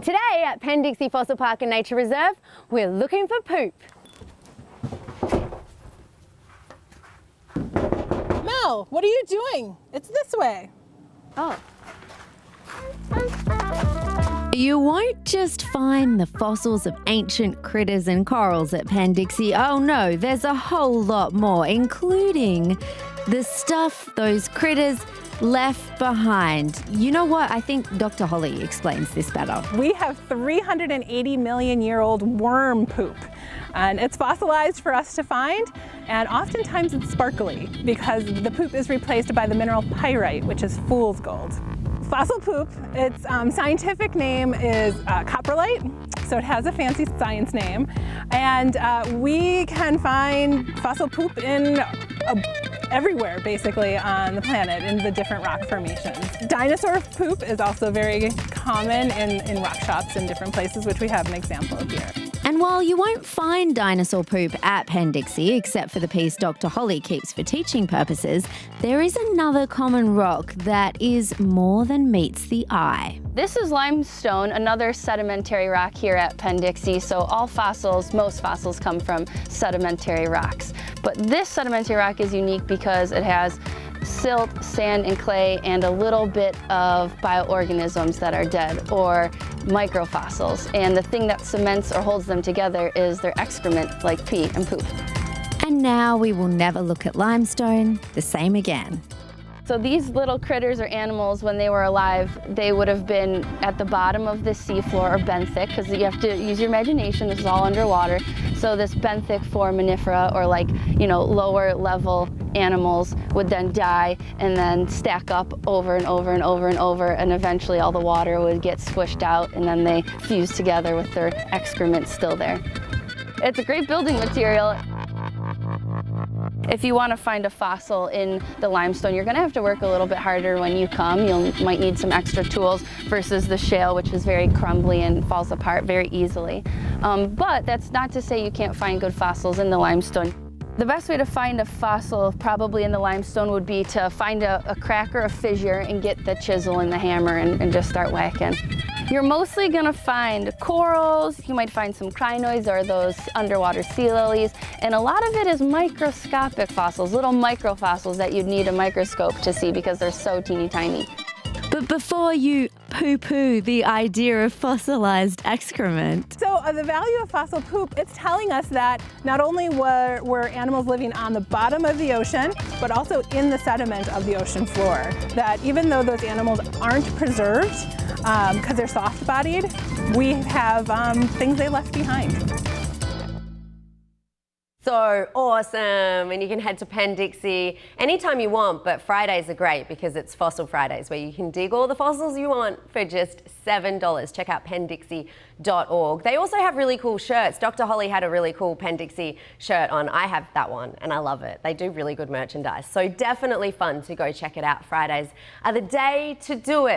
Today at Penn Dixie Fossil Park and Nature Reserve, we're looking for poop. Mel, what are you doing? It's this way. Oh. You won't just find the fossils of ancient critters and corals at Penn Dixie. Oh no, there's a whole lot more, including the stuff those critters left behind. You know what? I think Dr. Holly explains this better. We have 380 million year old worm poop, and it's fossilized for us to find, and oftentimes it's sparkly because the poop is replaced by the mineral pyrite, which is fool's gold. Fossil poop, its scientific name is coprolite, so it has a fancy science name, and we can find fossil poop in everywhere basically on the planet in the different rock formations. Dinosaur poop is also very common in rock shops in different places, which we have an example of here. And while you won't find dinosaur poop at Penn Dixie, except for the piece Dr. Holly keeps for teaching purposes, there is another common rock that is more than meets the eye. This is limestone, another sedimentary rock here at Penn Dixie. So all fossils, most fossils come from sedimentary rocks. But this sedimentary rock is unique because it has silt, sand, and clay, and a little bit of bioorganisms that are dead, or microfossils. And the thing that cements or holds them together is their excrement, like pee and poop. And now we will never look at limestone the same again. So these little critters or animals, when they were alive, they would have been at the bottom of the seafloor or benthic, because you have to use your imagination, this is all underwater. So this benthic foraminifera, or lower level animals, would then die and then stack up over and over and over and over, and eventually all the water would get squished out, and then they fuse together with their excrement still there. It's a great building material. If you want to find a fossil in the limestone, you're going to have to work a little bit harder when you come. You might need some extra tools versus the shale, which is very crumbly and falls apart very easily. But that's not to say you can't find good fossils in the limestone. The best way to find a fossil probably in the limestone would be to find a crack or a fissure and get the chisel and the hammer and just start whacking. You're mostly going to find corals, you might find some crinoids or those underwater sea lilies, and a lot of it is microscopic fossils, little microfossils that you'd need a microscope to see because they're so teeny tiny. But before you poo-poo the idea of fossilized excrement. So the value of fossil poop, it's telling us that not only were animals living on the bottom of the ocean, but also in the sediment of the ocean floor. That even though those animals aren't preserved, because they're soft-bodied, we have things they left behind. So awesome, and you can head to Penn Dixie anytime you want, but Fridays are great because it's Fossil Fridays where you can dig all the fossils you want for just $7. Check out penndixie.org. They also have really cool shirts. Dr. Holly had a really cool Penn Dixie shirt on. I have that one and I love it. They do really good merchandise. So definitely fun to go check it out. Fridays are the day to do it.